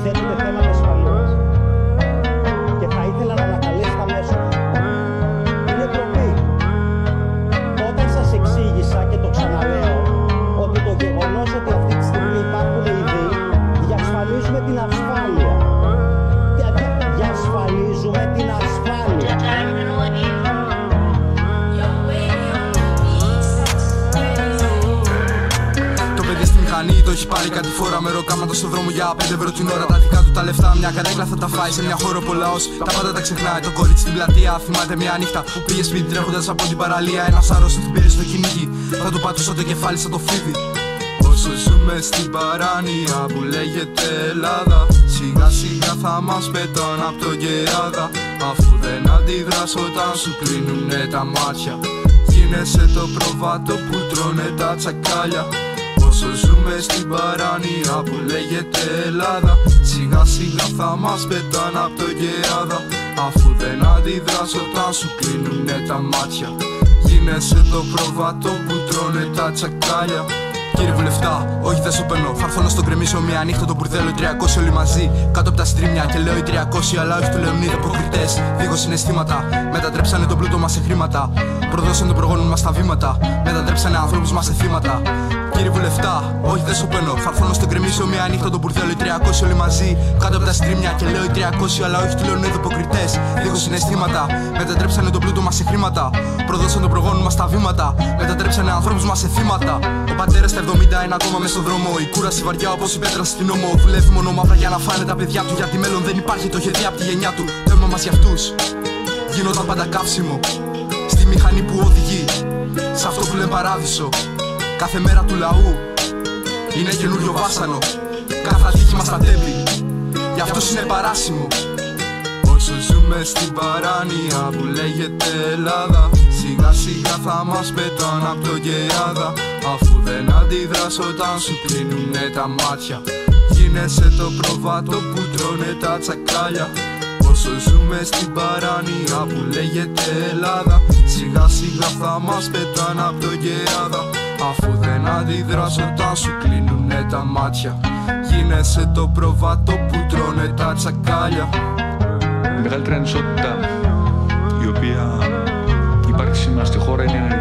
θέτετε θέματα ασφαλείας. Και θα ήθελα να ανακαλέσετε αμέσως. Είναι ντροπή. Όταν σας εξήγησα και το ξαναλέω ότι το γεγονός ότι αυτή τη στιγμή υπάρχουν ειδοί διασφαλίζουμε την ασφάλεια. Διασφαλίζουμε την ασφάλεια. Το έχει πάρει κάτι φορά με ροκάματα στο δρόμο για 5 ευρώ την ώρα. Τα δικά του τα λεφτά, μια καρέκλα θα τα φάει σε μια χώρα που ο λαός τα πάντα τα ξεχνάει. Το κορίτσι στην πλατεία θυμάται μια νύχτα που πήγε σπίτι τρέχοντας από την παραλία. Ένας άρρωστος την πήρε στο κυνήγι, θα του πατούσα το κεφάλι σαν το φίδι. Όσο ζούμε στην παράνοια που λέγεται Ελλάδα, σιγά σιγά θα μας πετάνε απ' το γεράδα. Αφού δεν αντιδράς όταν σου κλείνουνε τα μάτια, γίνεσαι το προβάτο που τρώνε τα τσακάλια. Όσο ζούμε στην παράνοια που λέγεται Ελλάδα, σιγά σιγά θα μας πετάνε απ' το γεράδα. Αφού δεν αντιδράς όταν σου κλείνουνε τα μάτια, γίνεσαι το προβάτο που τρώνε τα τσακάλια. Κύριε Βουλευτά, όχι δεν σου παίρνω. Θα έρθω να στον κρεμίσω μια νύχτα το μπουρδέλο. Οι 300 όλοι μαζί κάτω από τα στρίμια. Και λέω οι 300, αλλά όχι του Λεωνίδα. Υποκριτές, δίχως συναισθήματα. Μετατρέψανε τον πλούτο μας σε χρήματα. Προδώσαν τον προγόνων μας στα βήματα. Μετατρέψανε ανθρώπους μας σε θύματα. Κύριε Βουλευτά, όχι δεν σου παίρνω. Θα έρθω να στον κρεμίσω μια νύχτα το μπουρδέλο. Οι 300 όλοι μαζί κάτω από τα στρίμια. Και λέω οι 300, αλλά όχι του Λεωνίδα. Υποκριτές, δίχως συναισθήματα. Μετατρέψανε τον πλούτο μας σε χρήματα. Προδώσαν τον προγόνων μας στα βήματα. Μετατρέψανε ανθρώπους μας σε θύματα. Ο πατέρας 71 ακόμα μες στον δρόμο. Η κούραση βαριά όπως η πέτρα στην νόμο. Δουλεύει μόνο μαύρα για να φάνε τα παιδιά του. Γιατί μέλλον δεν υπάρχει, το είχε δει απ' τη γενιά του. Το αίμα μας για αυτούς γίνονταν πάντα καύσιμο. Στη μηχανή που οδηγεί σ' αυτό που λένε παράδεισο. Κάθε μέρα του λαού είναι καινούριο βάσανο. Κάθε ατύχημα στα τέμπη για αυτούς είναι παράσιμο. Όσο ζούμε στην παράνοια που λέγεται Ελλάδα, σιγά σιγά θα μας πετάνε απ' το γεράδα. Αφού δεν αντιδράς όταν σου κλείνουνε τα μάτια, γίνεσαι το προβάτο που τρώνε τα τσακάλια. Όσο ζούμε στην παράνοια που λέγεται Ελλάδα, σιγά σιγά θα μας πετάνε απ' το γεράδα. Αφού δεν αντιδράς όταν σου κλείνουνε τα μάτια, γίνεσαι το προβάτο που τρώνε τα τσακάλια. Η μεγαλύτερη ανισότητα η οποία υπάρχει σήμερα στη χώρα είναι η